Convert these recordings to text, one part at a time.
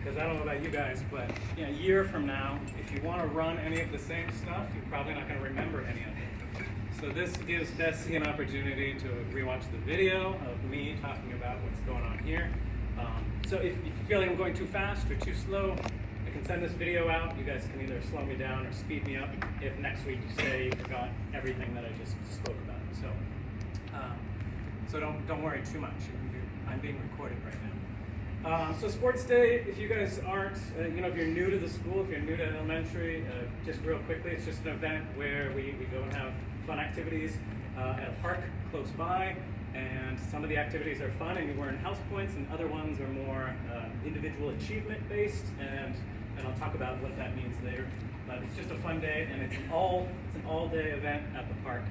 because I don't know about you guys, but a year from now, if you want to run any of the same stuff, you're probably not going to remember any of it. So this gives Bessie an opportunity to rewatch the video of me talking about what's going on here. So if you feel like I'm going too fast or too slow, I can send this video out. You guys can either slow me down or speed me up if next week you say you forgot everything that I just spoke about. So don't worry too much. I'm being recorded right now. So sports day, if you guys aren't, if you're new to the school, if you're new to elementary, just real quickly, it's just an event where we go and have fun activities at a park close by. And some of the activities are fun and you earn house points, and other ones are more individual achievement based, and I'll talk about what that means later. But it's just a fun day, and it's an all day event at the park,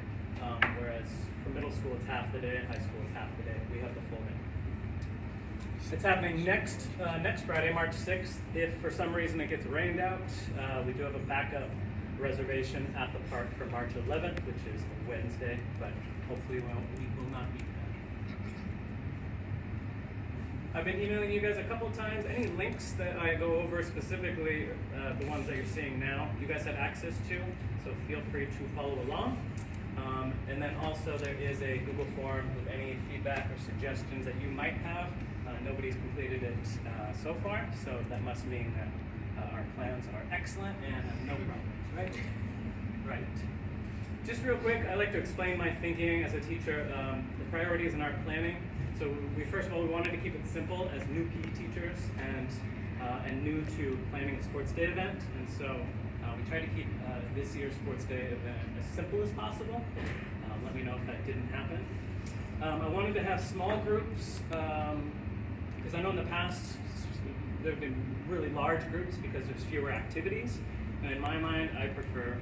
whereas for middle school it's half the day, and high school it's half the day. We have the full day. It's happening next Friday, March 6th. If for some reason it gets rained out, we do have a backup reservation at the park for March 11th, which is a Wednesday, but hopefully we will not be. I've been emailing you guys a couple of times. Any links that I go over, specifically the ones that you're seeing now, you guys have access to, so feel free to follow along. And then also there is a Google form with any feedback or suggestions that you might have. Nobody's completed it so far, so that must mean that our plans are excellent and have no problems, right? Right. Just real quick, I like to explain my thinking as a teacher, the priorities in our planning. So first of all, we wanted to keep it simple as new PE teachers and new to planning a sports day event. And so we tried to keep this year's sports day event as simple as possible. Let me know if that didn't happen. I wanted to have small groups because I know in the past there have been really large groups because there's fewer activities. And in my mind, I would prefer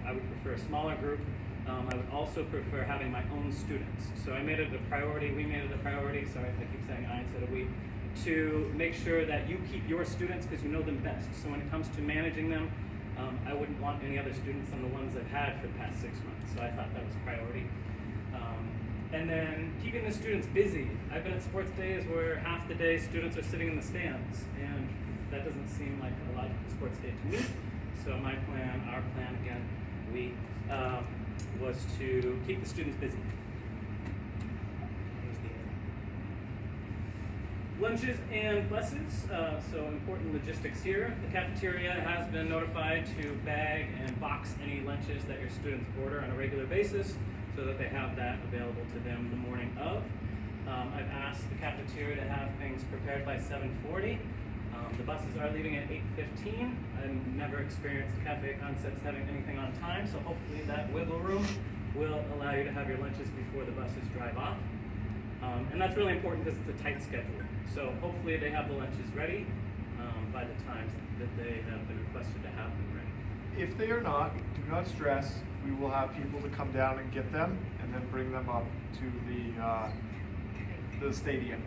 a smaller group. I would also prefer having my own students. So I made it a priority, we made it a priority, sorry if I keep saying I instead of we, to make sure that you keep your students because you know them best. So when it comes to managing them, I wouldn't want any other students than the ones I've had for the past 6 months. So I thought that was a priority. And then keeping the students busy. I've been at sports days where half the day students are sitting in the stands, and that doesn't seem like a logical sports day to me. So our plan again, was to keep the students busy. Lunches and buses, so important logistics here. The cafeteria has been notified to bag and box any lunches that your students order on a regular basis so that they have that available to them the morning of. I've asked the cafeteria to have things prepared by 7:40. The buses are leaving at 8:15. I've never experienced Cafe Concepts having anything on time, so hopefully that wiggle room will allow you to have your lunches before the buses drive off. And that's really important because it's a tight schedule. So hopefully they have the lunches ready by the times that they have been requested to have them ready. If they are not, do not stress. We will have people to come down and get them and then bring them up to the stadium.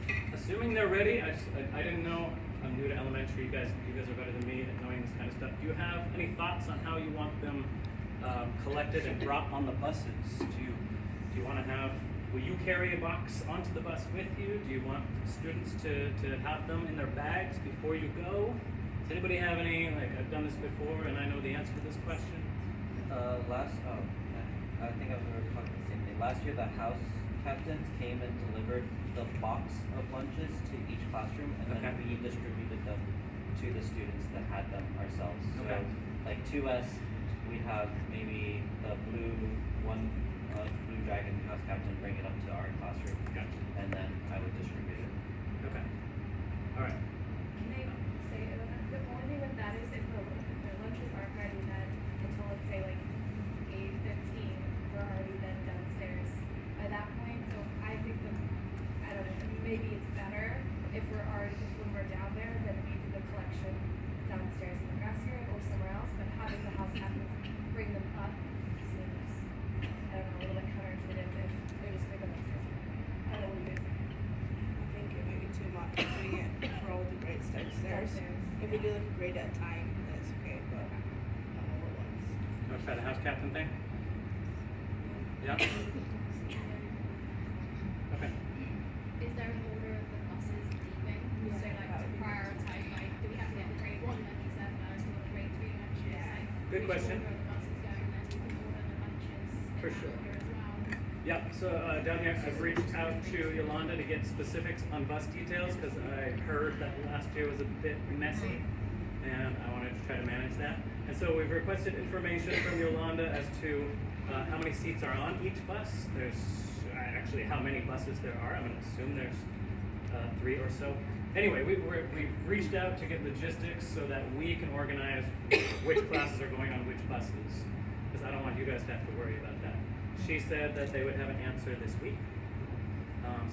Okay. Assuming they're ready, I didn't know, I'm new to elementary, you guys are better than me at knowing this kind of stuff. Do you have any thoughts on how you want them collected and dropped on the buses? Do you want to have, will you carry a box onto the bus with you? Do you want students to have them in their bags before you go? Does anybody have any, I've done this before and I know the answer to this question? I think I was talking the same thing. Last year the house captains came and delivered the box of lunches to each classroom, and then we distributed them to the students that had them ourselves. So like 2S, we have maybe the blue dragon house captain bring it up to our classroom. Gotcha. And then I would distribute it. Okay. All right. Can I say the only thing with that is if the lunches aren't ready then until let's say like 8:15, we're already then downstairs by that point. So I think I don't know, maybe it's better if when we're down there then we do the collection downstairs in the grassy or somewhere else, but having the house captains bring them up seems, I don't know, a little bit counterintuitive if they just bring them upstairs. I don't know what you guys think. I think it may be too much doing it for all the grades downstairs. If we do like a grade at a time, then it's okay, but not all at once. You want to try the house captain thing? Yeah? Okay. Is there an order of the buses leaving? Yeah. So like Good question. Where the buses go, and then we can order the lunches For in sure. here as well. Yep, so down here I've reached out to Yolanda to get specifics on bus details because I heard that last year was a bit messy and I wanted to try to manage that. And so we've requested information from Yolanda as to how many seats are on each bus. There's actually how many buses there are. I'm going to assume there's 3 or so. Anyway, we've reached out to get logistics so that we can organize which classes are going on which buses because I don't want you guys to have to worry about that. She said that they would have an answer this week.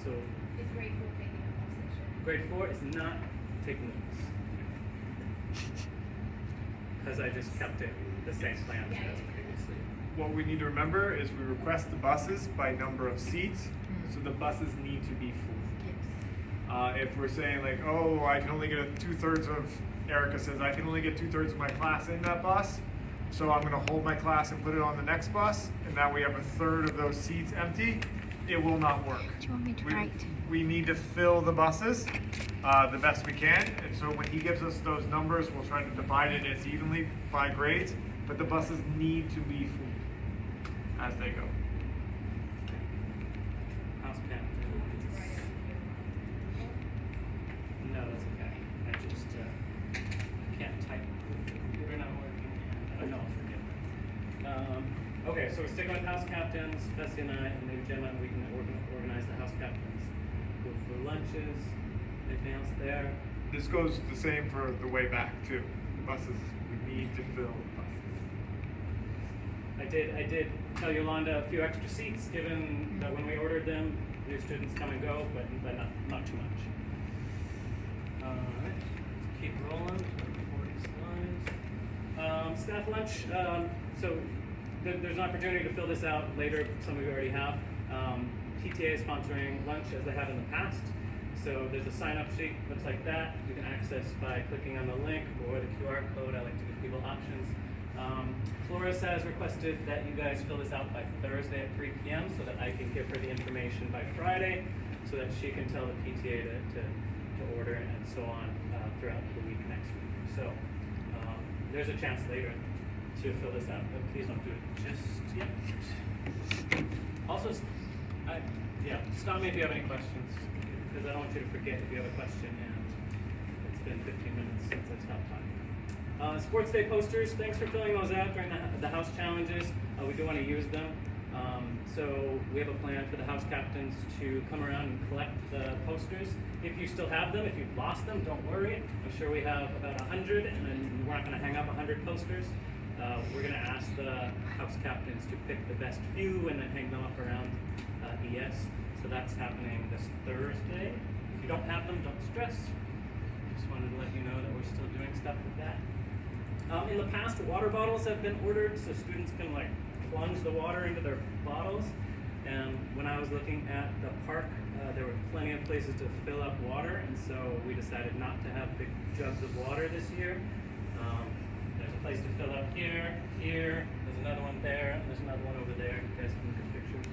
So Is grade 4 taking a bus this year? grade 4 is not taking the bus. Because I just kept it the same plan Yeah, as yeah. previously. What we need to remember is we request the buses by number of seats, so the buses need to be full. If we're saying like, oh, I can only get 2/3 of, Erica says, I can only get 2/3 of my class in that bus, so I'm gonna hold my class and put it on the next bus, and now we have 1/3 of those seats empty, it will not work. Do you want me to write? We need to fill the buses the best we can, and so when he gives us those numbers, we'll try to divide it as evenly by grades, but the buses need to be full as they go. House captain. No, that's okay. I just can't type. Computer not working. No, forget that. Okay, so we're sticking with house captains, Bessie and I, and maybe Gemma, and we can organize the house captains with the lunches. Anything else there? This goes the same for the way back too. The buses, we need to fill the buses. I did tell Yolanda a few extra seats, given that when we ordered them, new students come and go, but not too much. Alright, let's keep rolling. 40 slides. Staff lunch. So there's an opportunity to fill this out later. Some of you already have. PTA is sponsoring lunch as they have in the past. So there's a sign-up sheet, looks like that. You can access by clicking on the link or the QR code. I like to give people options. Flores has requested that you guys fill this out by Thursday at 3 p.m. so that I can give her the information by Friday so that she can tell the PTA to order and so on throughout the week next week. So there's a chance later to fill this out, but please don't do it just yet. Also, stop me if you have any questions, because I don't want you to forget if you have a question, and it's been 15 minutes since I stopped talking. Sports Day posters, thanks for filling those out during the house challenges. We do want to use them. So we have a plan for the house captains to come around and collect the posters. If you still have them, if you've lost them, don't worry. I'm sure we have about 100, and then we're not going to hang up 100 posters. We're going to ask the house captains to pick the best few and then hang them up around ES. So that's happening this Thursday. If you don't have them, don't stress. Just wanted to let you know that we're still doing stuff with that. In the past, water bottles have been ordered so students can like plunge the water into their bottles. And when I was looking at the park, there were plenty of places to fill up water, and so we decided not to have big jugs of water this year. There's a place to fill up here, there's another one there, and there's another one over there. You guys can look at pictures.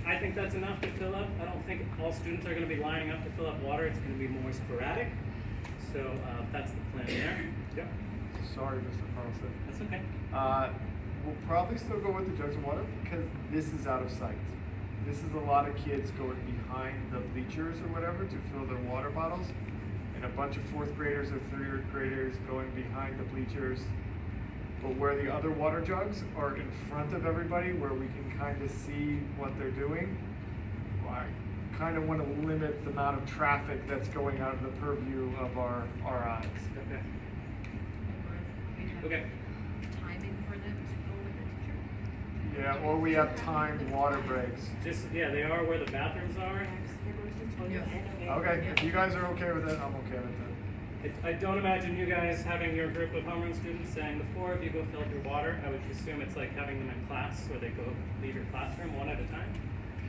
I think that's enough to fill up. I don't think all students are going to be lining up to fill up water. It's going to be more sporadic. So that's the plan there. Yep. Sorry, Mr. Carlson. That's okay. We'll probably still go with the jugs of water because this is out of sight. This is a lot of kids going behind the bleachers or whatever to fill their water bottles, and a bunch of 4th graders or 3rd graders going behind the bleachers. But where the other water jugs are in front of everybody, where we can kind of see what they're doing, I kind of want to limit the amount of traffic that's going out of the purview of our eyes. Okay. We have Okay. timing for them to go with the teacher. Yeah, or we have timed water breaks. Just they are where the bathrooms are. Okay, if you guys are okay with it, I'm okay with it. I don't imagine you guys having your group of homeroom students saying the 4 of you go fill up your water. I would assume it's like having them in class where they go leave your classroom one at a time.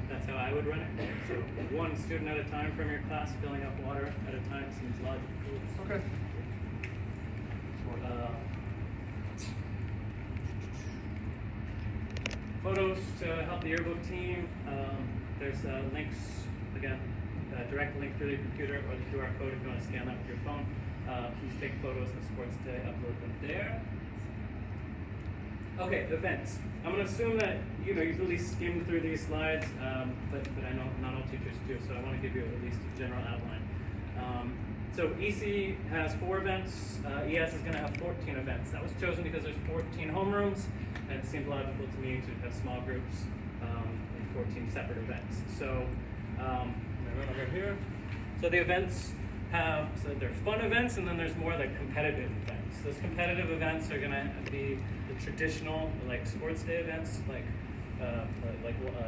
That's how I would run it. So 1 student at a time from your class filling up water at a time seems logical. Okay. Photos to help the yearbook team. There's links, again, direct link through the computer or the QR code if you want to scan that with your phone. Please take photos of Sports Day, upload them there. Okay, events. I'm gonna assume that you've at least skimmed through these slides, but I know not all teachers do, so I want to give you at least a general outline. So EC has 4 events. ES is going to have 14 events. That was chosen because there's 14 homerooms, and it seemed logical to me to have small groups and 14 separate events. So I'm gonna run over here. So the events there's fun events, and then there's more like competitive events. Those competitive events are gonna be the traditional like sports day events, like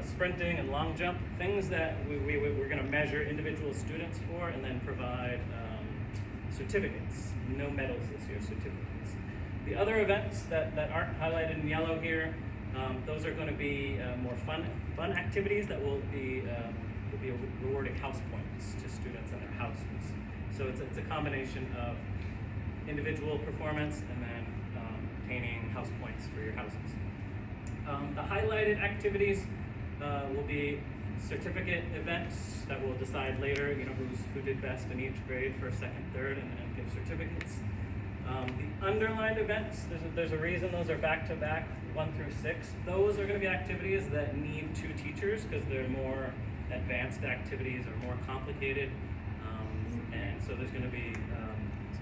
sprinting and long jump, things that we're gonna measure individual students for, and then provide certificates. No medals this year, certificates. The other events that aren't highlighted in yellow here, those are going to be more fun activities that will be rewarding house points to students and their houses. So it's a combination of individual performance and then obtaining house points for your houses. The highlighted activities will be certificate events that will decide later, who did best in each grade, first, second, third, and then give certificates. The underlined events, there's a reason those are back to back, 1 through 6. Those are going to be activities that need 2 teachers because they're more advanced activities or more complicated. And so there's going to be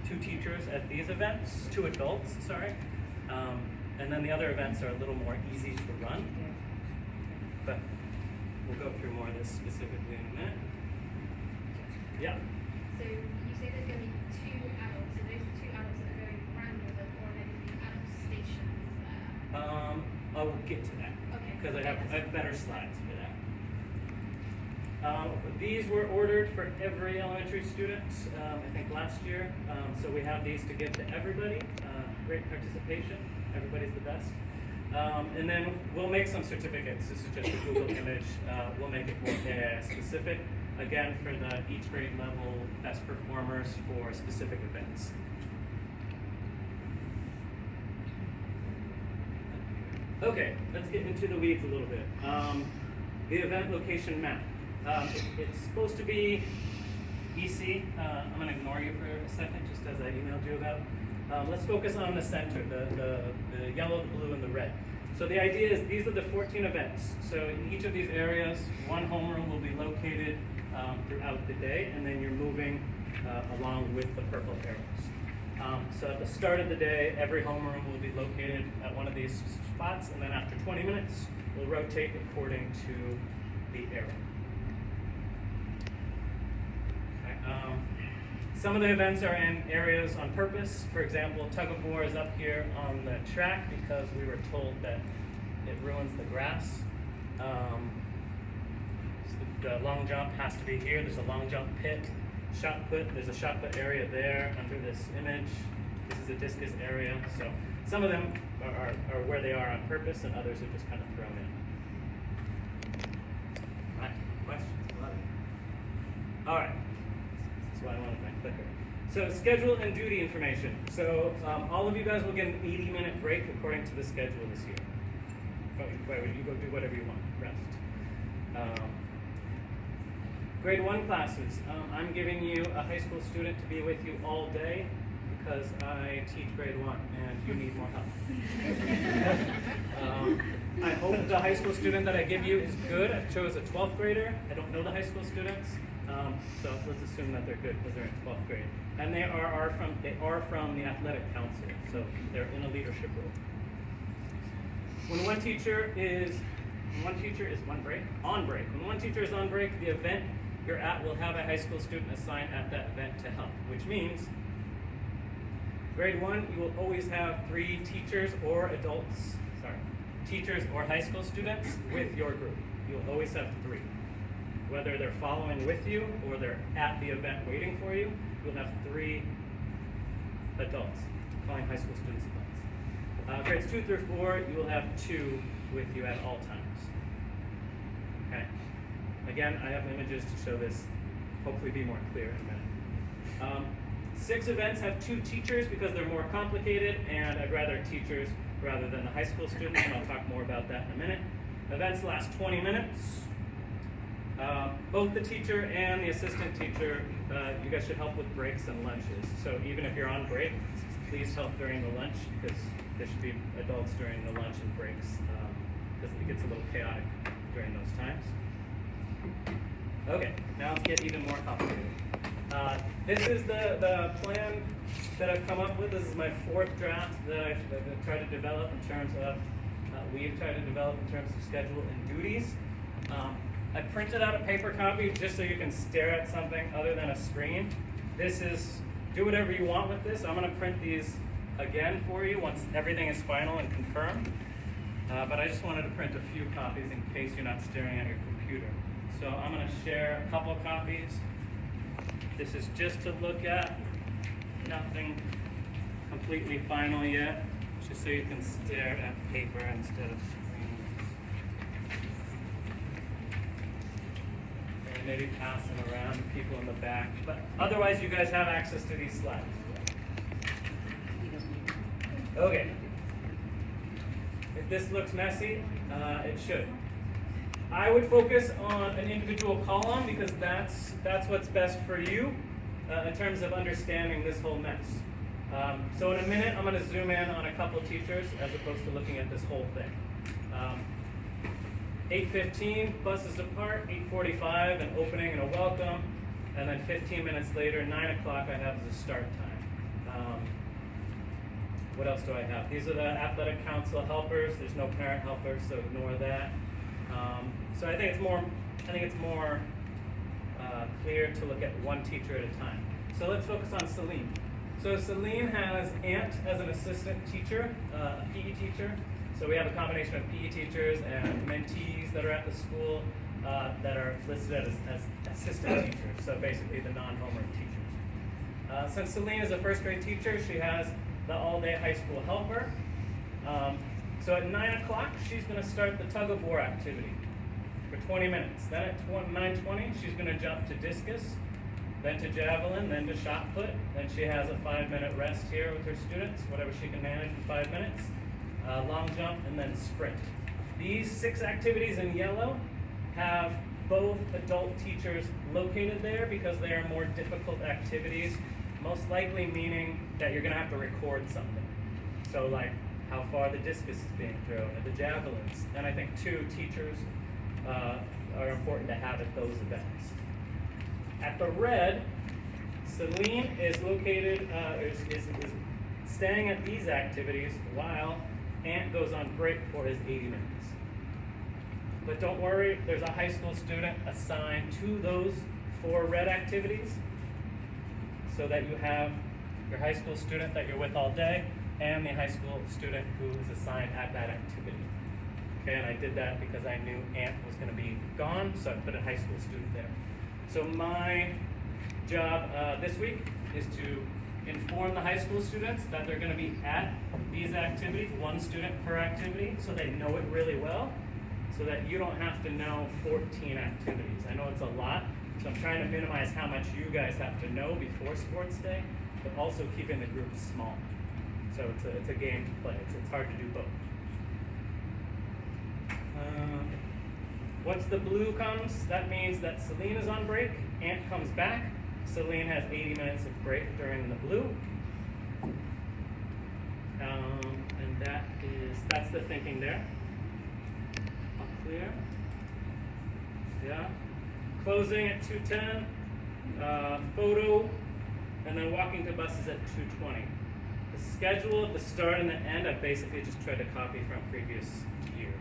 2 teachers at these events, 2 adults, sorry. And then the other events are a little more easy to run. But we'll go through more of this specifically in a minute. Yeah. So you say there's going to be 2 adults, so those 2 adults that are going random, or maybe the adult stations there? I will get to that. Okay. Because I have better slides for that. These were ordered for every elementary student, I think last year. So we have these to give to everybody. Great participation. Everybody's the best. And then we'll make some certificates. This is just a Google image. We'll make it more specific, again, for the each grade level best performers for specific events. Okay, let's get into the weeds a little bit. The event location map. It's supposed to be EC. I'm going to ignore you for a second, just as I emailed you about. Let's focus on the center, the yellow, the blue, and the red. So the idea is these are the 14 events. So in each of these areas, one homeroom will be located throughout the day, and then you're moving along with the purple arrows. So at the start of the day, every homeroom will be located at one of these spots, and then after 20 minutes, we'll rotate according to the arrow. Okay. Some of the events are in areas on purpose. For example, tug of war is up here on the track because we were told that it ruins the grass. The long jump has to be here. There's a long jump pit. Shot put, there's a shot put area there under this image. This is a discus area. So some of them are where they are on purpose, and others are just kind of thrown in. All right, questions? Love it. All right. That's why I wanted my clicker. So schedule and duty information. So all of you guys will get an 80-minute break according to the schedule this year. You go do whatever you want, rest. Grade 1 classes. I'm giving you a high school student to be with you all day because I teach grade 1 and you need more help. I hope the high school student that I give you is good. I chose a 12th grader. I don't know the high school students. So let's assume that they're good because they're in 12th grade. And they are from the athletic council, so they're in a leadership role. When one teacher is on break, the event you're at will have a high school student assigned at that event to help, which means grade 1, you will always have 3 teachers or high school students with your group. You'll always have 3. Whether they're following with you or they're at the event waiting for you, you'll have 3 adults, calling high school students adults. Grades 2 through 4, you will have 2 with you at all times. Okay. Again, I have images to show this, hopefully be more clear in a minute. 6 events have 2 teachers because they're more complicated, and I'd rather teachers rather than the high school students, and I'll talk more about that in a minute. Events last 20 minutes. Both the teacher and the assistant teacher, you guys should help with breaks and lunches. So even if you're on break, please help during the lunch, because there should be adults during the lunch and breaks, because it gets a little chaotic during those times. Okay, now let's get even more complicated. This is the plan that I've come up with. This is my fourth draft that I've tried to develop in terms of, we've tried to develop in terms of schedule and duties. I printed out a paper copy just so you can stare at something other than a screen. This is, do whatever you want with this. I'm gonna print these again for you once everything is final and confirmed. But I just wanted to print a few copies in case you're not staring at your computer. So I'm gonna share a couple copies. This is just to look at, nothing completely final yet, just so you can stare at paper instead of screens. And maybe pass them around to people in the back, but otherwise you guys have access to these slides. Okay. If this looks messy, it should. I would focus on an individual column because that's what's best for you in terms of understanding this whole mess. So in a minute, I'm going to zoom in on a couple of teachers as opposed to looking at this whole thing. 8:15, buses depart. 8:45, an opening and a welcome. And then 15 minutes later, 9 o'clock, I have as a start time. What else do I have? These are the athletic council helpers. There's no parent helpers, so ignore that. So I think it's more clear to look at one teacher at a time. So let's focus on Celine. So Celine has Ant as an assistant teacher, a PE teacher. So we have a combination of PE teachers and mentees that are at the school that are listed as assistant teachers. So basically the non-homework teachers. Since Celine is a first grade teacher, she has the all-day high school helper. So at 9 o'clock, she's going to start the tug of war activity for 20 minutes. Then at 9:20, she's going to jump to discus, then to javelin, then to shot put. Then she has a 5-minute rest here with her students, whatever she can manage in 5 minutes. Long jump, and then sprint. These 6 activities in yellow have both adult teachers located there because they are more difficult activities, most likely meaning that you're going to have to record something. So like how far the discus is being thrown, and the javelins. And I think 2 teachers are important to have at those events. At the red, Celine is located, is staying at these activities while Ant goes on break for his 80 minutes. But don't worry, there's a high school student assigned to those 4 red activities so that you have your high school student that you're with all day and the high school student who is assigned at that activity. Okay, and I did that because I knew Ant was going to be gone, so I put a high school student there. So my job this week is to inform the high school students that they're going to be at these activities, 1 student per activity, so they know it really well, so that you don't have to know 14 activities. I know it's a lot, so I'm trying to minimize how much you guys have to know before sports day, but also keeping the group small. So it's a game to play. It's hard to do both. Once the blue comes, that means that Celine is on break. Ant comes back. Celine has 80 minutes of break during the blue. And that's the thinking there. Up clear. Yeah. Closing at 2:10. Photo, and then walking to buses at 2:20. The schedule of the start and the end, I basically just tried to copy from previous years,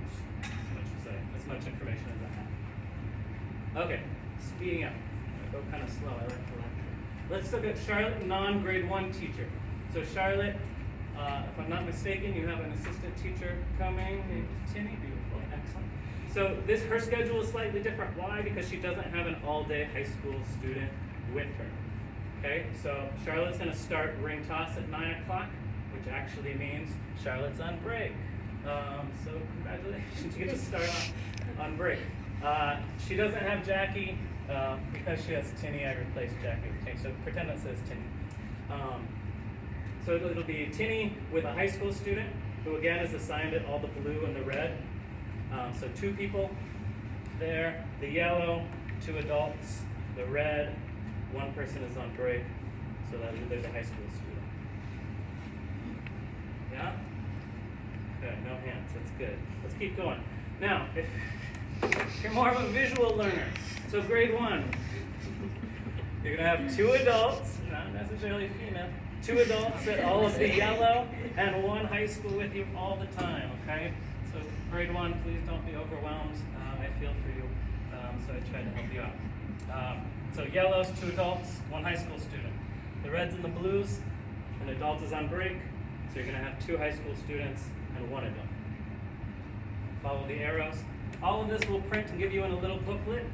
as much information as I have. Okay, speeding up. I go kind of slow, I like to lecture. Let's look at Charlotte, non-grade 1 teacher. So Charlotte, if I'm not mistaken, you have an assistant teacher coming named Tinny. Beautiful, excellent. So her schedule is slightly different. Why? Because she doesn't have an all-day high school student with her. Okay, so Charlotte's going to start ring toss at 9 o'clock, which actually means Charlotte's on break. So congratulations, you get to start on break. She doesn't have Jackie because she has Tinny. I replaced Jackie with Tinny, so pretend that says Tinny. So it'll be Tinny with a high school student who again is assigned at all the blue and the red. So 2 people there. The yellow, 2 adults. The red, 1 person is on break, so that there's a high school student. Yeah? Good, no hands, that's good. Let's keep going. Now, if you're more of a visual learner, so grade 1, you're gonna have 2 adults, not necessarily female, 2 adults at all of the yellow, and 1 high school with you all the time, okay? So grade 1, please don't be overwhelmed. I feel for you, so I tried to help you out. So yellows, 2 adults, 1 high school student. The reds and the blues, an adult is on break, so you're gonna have 2 high school students and 1 adult. Follow the arrows. All of this will print and give you in a little booklet,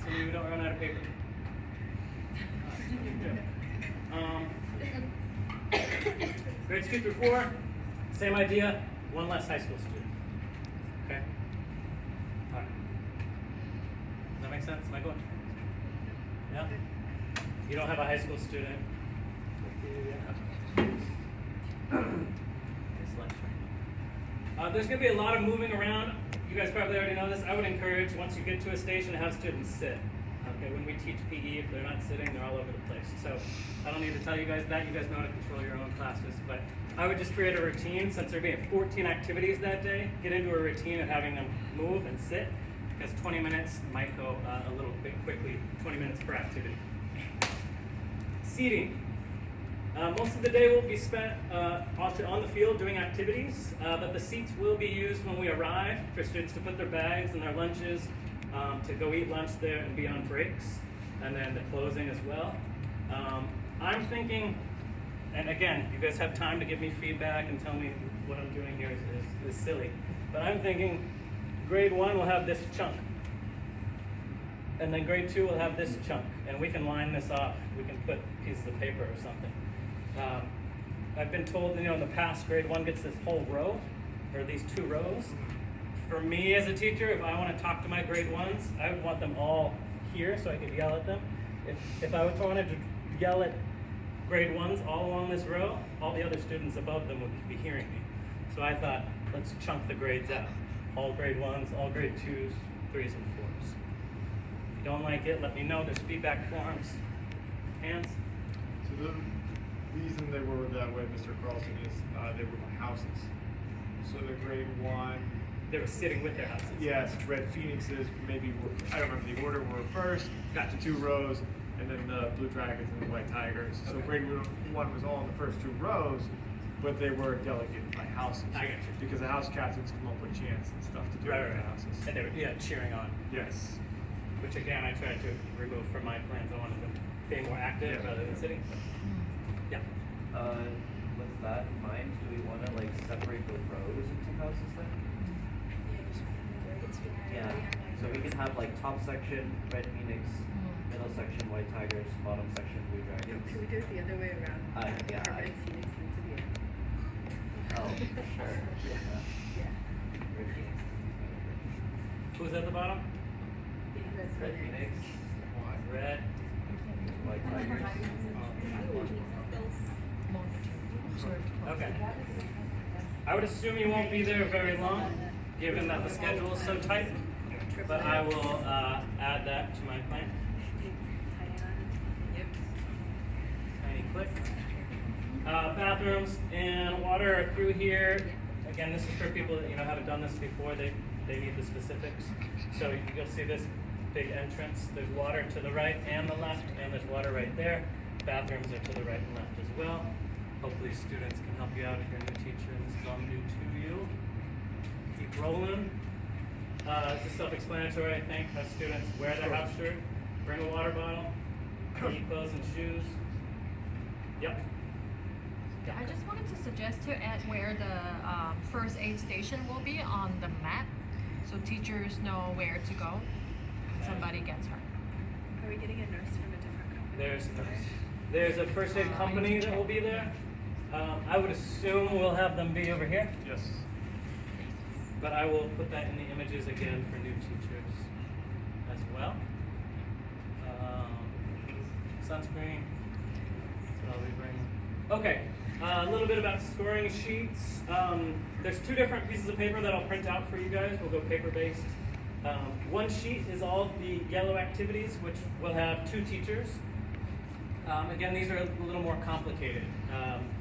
so you don't run out of paper. Grades 2 through 4, same idea, 1 less high school student. Okay? All right. Does that make sense? Am I going? Yeah? You don't have a high school student. There's going to be a lot of moving around. You guys probably already know this. I would encourage, once you get to a station, to have students sit. Okay, when we teach PE, if they're not sitting, they're all over the place. So I don't need to tell you guys that. You guys know how to control your own classes. But I would just create a routine, since there being 14 activities that day, get into a routine of having them move and sit, because 20 minutes might go a little bit quickly, 20 minutes per activity. Seating. Most of the day will be spent on the field doing activities, but the seats will be used when we arrive for students to put their bags and their lunches, to go eat lunch there and be on breaks, and then the closing as well. I'm thinking, and again, you guys have time to give me feedback and tell me what I'm doing here is silly, but I'm thinking grade 1 will have this chunk, and then grade 2 will have this chunk, and we can line this off. We can put pieces of paper or something. I've been told, in the past, grade 1 gets this whole row, or these 2 rows. For me as a teacher, if I want to talk to my grade 1s, I would want them all here so I could yell at them. If I wanted to yell at grade 1s all along this row, all the other students above them would be hearing me. So I thought, let's chunk the grades out. All grade 1s, all grade 2s, 3s, and 4s. If you don't like it, let me know. There's feedback forms. Hands? So the reason they were that way, Mr. Carlson, is they were the houses. So the grade 1. They were sitting with their houses. Yes, Red Phoenixes maybe were, I don't remember the order, were first, got to 2 rows, and then the Blue Dragons and the White Tigers. So Okay. grade 1 was all in the first 2 rows, but they were delegated by houses. I got you. Because the house captains come up with chants and stuff to do Right, with right, the houses. And they were cheering on. Yes. Which again, I tried to remove from my plans. I wanted them being more active Yeah. rather than sitting. Yeah. With that in mind, do we want to separate the rows into houses then? Yeah. So we can have top section Red Phoenix, middle section White Tigers, bottom section Blue Dragons. Could we do it the other way around? Yeah. Or Red Phoenix into the end. Oh, for sure. Yeah. Red Phoenix. Who's at the bottom? Red Phoenix, Red. White Tigers. Okay. I would assume you won't be there very long, given that the schedule is so tight. But I will add that to my plan. Tiny click. Bathrooms and water are through here. Again, this is for people that haven't done this before. They need the specifics. So you'll see this big entrance. There's water to the right and the left, and there's water right there. Bathrooms are to the right and left as well. Hopefully students can help you out if you're a new teacher and this is all new to you. Keep rolling. This is self-explanatory, I think. Have students wear their house shirt, bring a water bottle, PE clothes and shoes. Yep. I just wanted to suggest to add where the first aid station will be on the map, so teachers know where to go when somebody gets hurt. Are we getting a nurse from a different company? There's a first aid company that will be there. I would assume we'll have them be over here, Yes. but I will put that in the images again for new teachers as well. Sunscreen, that's what I'll be bringing. Okay, a little bit about scoring sheets. There's 2 different pieces of paper that I'll print out for you guys. We'll go paper-based. One sheet is all the yellow activities, which will have 2 teachers. Again, these are a little more complicated,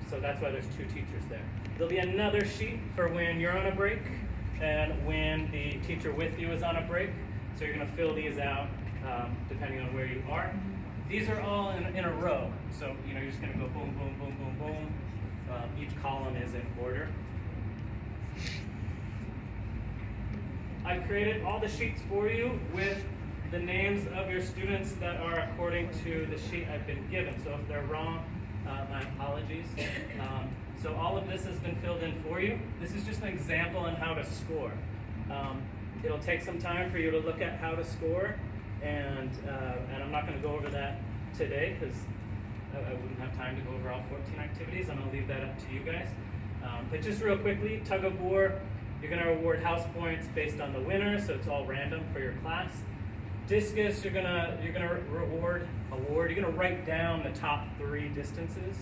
so that's why there's 2 teachers there. There'll be another sheet for when you're on a break and when the teacher with you is on a break. So you're going to fill these out depending on where you are. These are all in a row, so you're just going to go boom, boom, boom, boom, boom. Each column is in order. I created all the sheets for you with the names of your students that are according to the sheet I've been given. So if they're wrong, my apologies. So all of this has been filled in for you. This is just an example on how to score. It'll take some time for you to look at how to score, and I'm not going to go over that today because I wouldn't have time to go over all 14 activities. I'm going to leave that up to you guys. But just real quickly, tug of war, you're going to award house points based on the winner, so it's all random for your class. Discus, you're gonna write down the top 3 distances.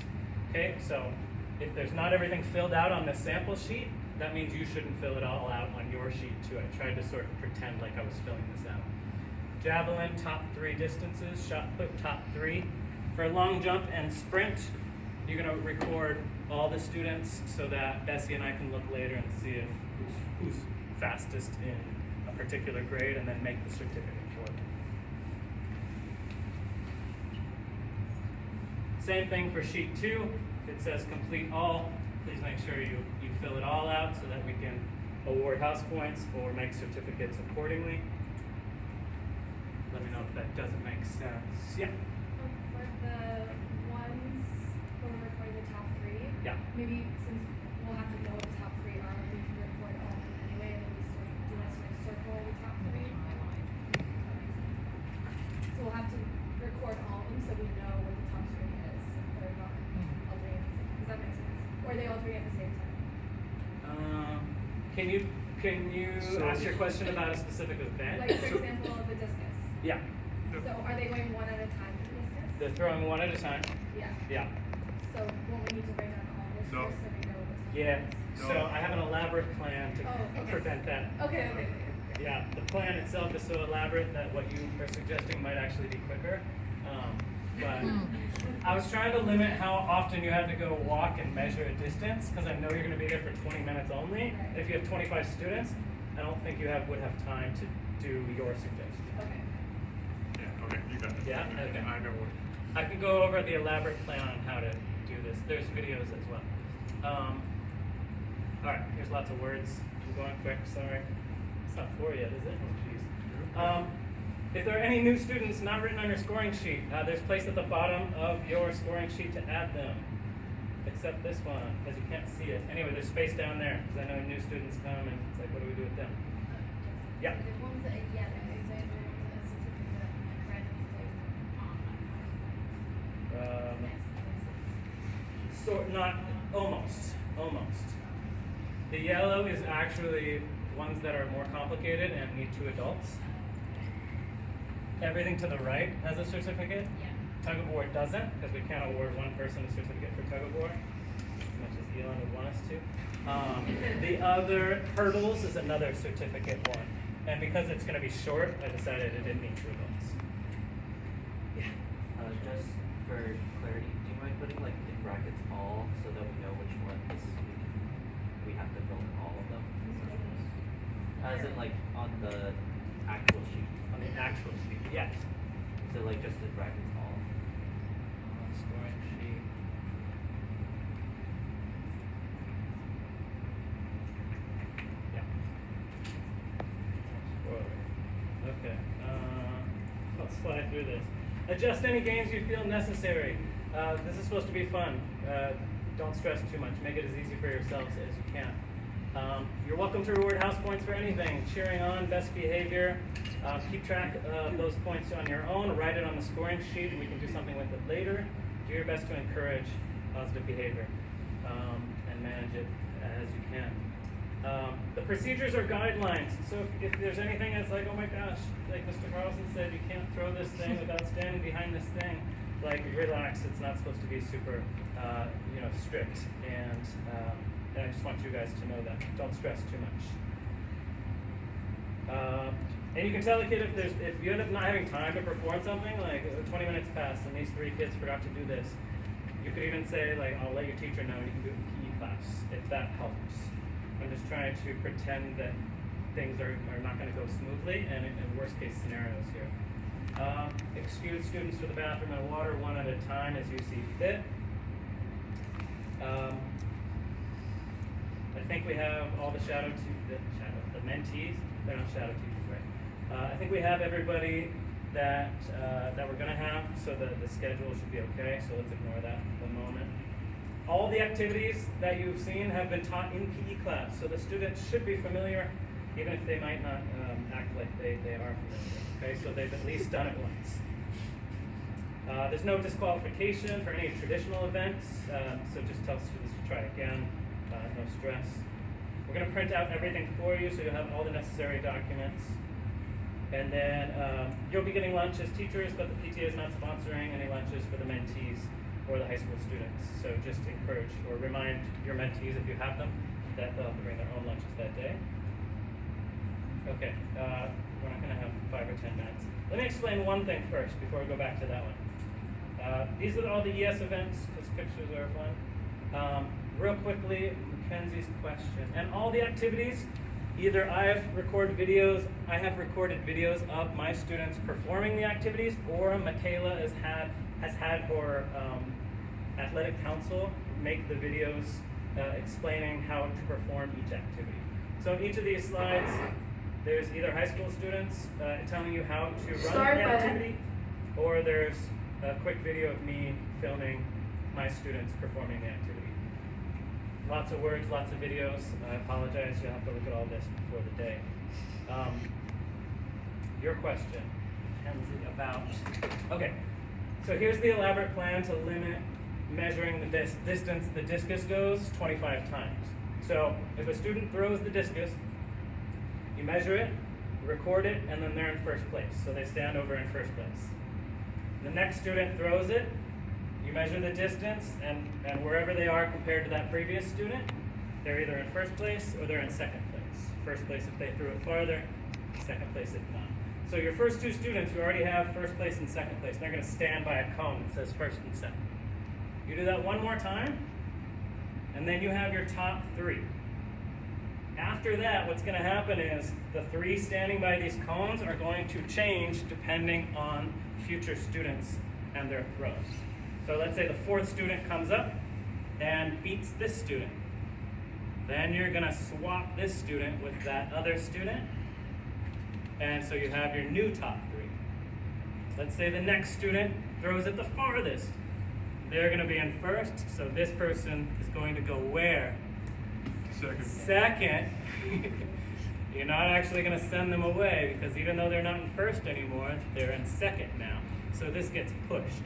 Okay, so if there's not everything filled out on the sample sheet, that means you shouldn't fill it all out on your sheet too. I tried to sort of pretend like I was filling this out. Javelin, top 3 distances. Shot put, top 3. For long jump and sprint, you're gonna record all the students so that Bessie and I can look later and see if who's fastest in a particular grade, and then make the certificate for them. Same thing for sheet 2. It says complete all. Please make sure you fill it all out so that we can award house points or make certificates accordingly. Let me know if that doesn't make sense. Yeah. For the ones where we're recording the top 3, Yeah. maybe since we'll have to know what the top 3 are, we can record all of them anyway, and then do you want us to circle the top 3? So we'll have to record all of them so we know what the top 3 is. They're not altering at the same time. Does that make sense? Or are they altering at the same time? Can you So- ask your question about a specific event? Like, for example, the discus. Yeah. So are they going one at a time for the discus? They're throwing one at a time. Yeah. Yeah. So won't we need to write down all this No. first so we know what the top Yeah. is? No. So I have an elaborate plan to Oh, okay. prevent that. Okay. Yeah, the plan itself is so elaborate that what you are suggesting might actually be quicker. But I was trying to limit how often you have to go walk and measure a distance, because I know you're going to be there for 20 minutes only. Right. If you have 25 students, I don't think you would have time to do your suggestion. Okay. Yeah, okay, you got it. Yeah? Okay. I know what. I can go over the elaborate plan on how to do this. There's videos as well. All right, here's lots of words. I'm going quick, sorry. It's not 4 yet, is it? Oh, jeez. If there are any new students not written on your scoring sheet, there's a place at the bottom of your scoring sheet to add them. Except this one, because you can't see it. Anyway, there's space down there, because I know new students come and it's like, what do we do with them? Yeah. The ones that, yeah, they say they're a certificate randomly placed on next to Sort not almost. The yellow is actually ones that are more complicated and need 2 adults. Everything to the right has a certificate. Yeah. Tug of war doesn't, because we can't award one person a certificate for tug of war, as much as Elon would want us to. The other hurdles is another certificate one, and because it's going to be short, I decided it didn't need 2 adults. Yeah. Just for clarity, do you mind putting like in brackets all so that we know which ones we have to fill in all of them? As in like on the actual sheet. On the actual sheet, yes. So like just in brackets all. Scoring sheet. Yeah. Okay. Let's fly through this. Adjust any games you feel necessary. This is supposed to be fun. Don't stress too much. Make it as easy for yourselves as you can. You're welcome to reward house points for anything. Cheering on, best behavior. Keep track of those points on your own. Write it on the scoring sheet, and we can do something with it later. Do your best to encourage positive behavior and manage it as you can. The procedures are guidelines. So if there's anything that's like, oh my gosh, like Mr. Carlson said, you can't throw this thing without standing behind this thing. Like, relax. It's not supposed to be super, strict. And I just want you guys to know that. Don't stress too much. And you can tell the kid if you end up not having time to perform something, like 20 minutes pass and these 3 kids forgot to do this, you could even say like, I'll let your teacher know and you can do it in PE class, if that helps. I'm just trying to pretend that things are not going to go smoothly and in worst case scenarios here. Excuse students to the bathroom and water one at a time as you see fit. I think we have all the the mentees. They're not shadow teachers, right? I think we have everybody that we're going to have, so the schedule should be okay. So let's ignore that for the moment. All the activities that you've seen have been taught in PE class, so the students should be familiar, even if they might not act like they are familiar. Okay, so they've at least done it once. There's no disqualification for any traditional events, so just tell students to try again, no stress. We're going to print out everything for you so you'll have all the necessary documents. And then you'll be getting lunch as teachers, but the PTA is not sponsoring any lunches for the mentees or the high school students. So just encourage or remind your mentees, if you have them, that they'll have to bring their own lunches that day. Okay, we're not going to have 5 or 10 minutes. Let me explain one thing first before we go back to that one. These are all the ES events, because pictures are fun. Real quickly, Mackenzie's question. And all the activities, either I have recorded videos of my students performing the activities, or Michaela has had her athletic council make the videos explaining how to perform each activity. So in each of these slides, there's either high school students telling you how to run the activity, or there's a quick video of me filming my students performing the activity. Lots of words, lots of videos. I apologize, you'll have to look at all this before the day. Your question, Kenzie, about, okay, so here's the elaborate plan to limit measuring the distance the discus goes 25 times. So if a student throws the discus, you measure it, record it, and then they're in first place. So they stand over in first place. The next student throws it, you measure the distance, and wherever they are compared to that previous student, they're either in first place or they're in second place. First place if they threw it farther, second place if not. So your first 2 students who already have first place and second place, they're going to stand by a cone that says first and second. You do that one more time, and then you have your top 3. After that, what's going to happen is the 3 standing by these cones are going to change depending on future students and their throws. So let's say the 4th student comes up and beats this student. Then you're going to swap this student with that other student. And so you have your new top 3. Let's say the next student throws it the farthest. They're going to be in first, so this person is going to go where? Second. You're not actually going to send them away, because even though they're not in first anymore, they're in second now. So this gets pushed.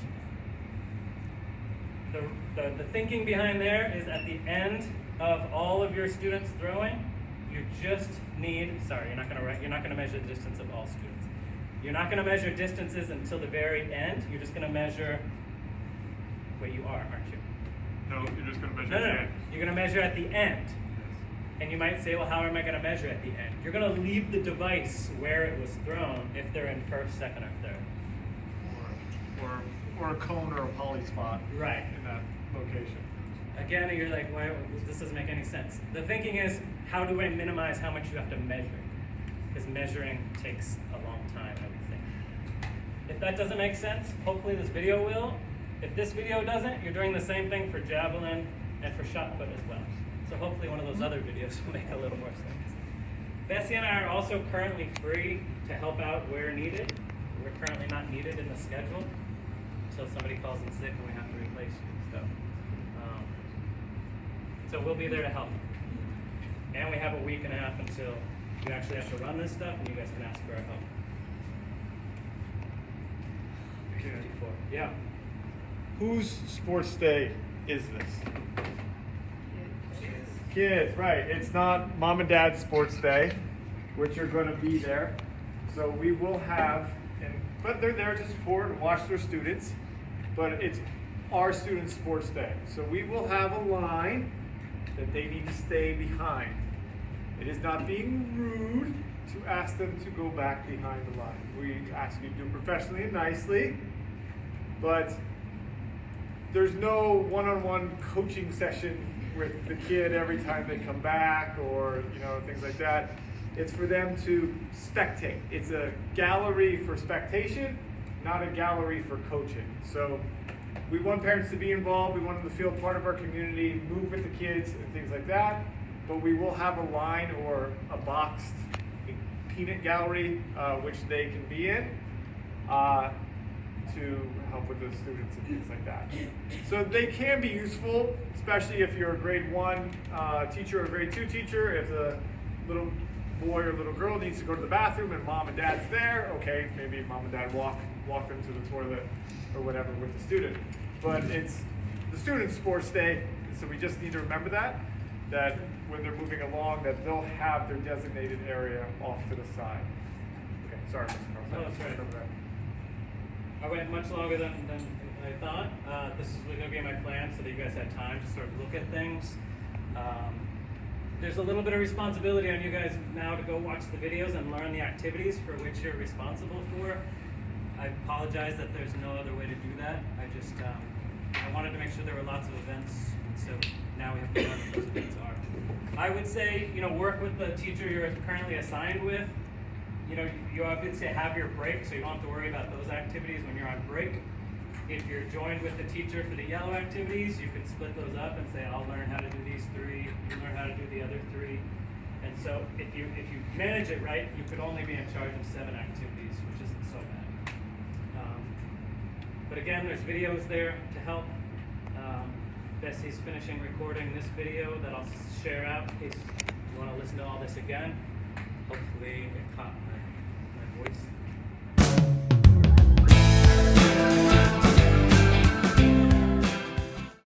The thinking behind there is at the end of all of your students throwing, you just need, sorry, you're not going to measure the distance of all students. You're not going to measure distances until the very end. You're just going to measure, wait, you are, aren't you? No, you're just going to measure No. at the end. You're going to measure at the end. And you might say, well, how am I going to measure at the end? You're going to leave the device where it was thrown if they're in first, second, or third. Or a cone or a poly spot. Right. In that location. Again, you're like, why, this doesn't make any sense. The thinking is, how do I minimize how much you have to measure? Because measuring takes a long time, I would think. If that doesn't make sense, hopefully this video will. If this video doesn't, you're doing the same thing for javelin and for shot put as well. So hopefully one of those other videos will make a little more sense. Bessie and I are also currently free to help out where needed. We're currently not needed in the schedule until somebody calls in sick and we have to replace you. So we'll be there to help. And we have a week and a half until you actually have to run this stuff and you guys can ask for our help. Okay. 54. Yeah. Whose sports day is this? Kids, right. It's not mom and dad's sports day, which are going to be there. So we will have, but they're there to support and watch their students, but it's our students' sports day. So we will have a line that they need to stay behind. It is not being rude to ask them to go back behind the line. We ask you to do it professionally and nicely, but there's no one-on-one coaching session with the kid every time they come back, or things like that. It's for them to spectate. It's a gallery for spectation, not a gallery for coaching. So we want parents to be involved. We want them to feel part of our community, move with the kids and things like that. But we will have a line or a boxed peanut gallery, which they can be in, to help with the students and things like that. So they can be useful, especially if you're a grade 1 teacher or a grade 2 teacher. If the little boy or little girl needs to go to the bathroom and mom and dad's there, okay, maybe mom and dad walk them to the toilet or whatever with the student. But it's the student's sports day, so we just need to remember that when they're moving along, that they'll have their designated area off to the side. Okay, sorry, Mr. Carlson. No, that's right. Remember that. I went much longer than I thought. This is going to be my plan so that you guys had time to sort of look at things. There's a little bit of responsibility on you guys now to go watch the videos and learn the activities for which you're responsible for. I apologize that there's no other way to do that. I wanted to make sure there were lots of events, so now we have to learn what those events are. I would say, work with the teacher you're currently assigned with. You obviously have your break, so you don't have to worry about those activities when you're on break. If you're joined with the teacher for the yellow activities, you can split those up and say, I'll learn how to do these 3, you learn how to do the other 3. And so if you manage it right, you could only be in charge of 7 activities, which isn't so bad. But again, there's videos there to help. Bessie's finishing recording this video that I'll share out in case you want to listen to all this again. Hopefully it caught my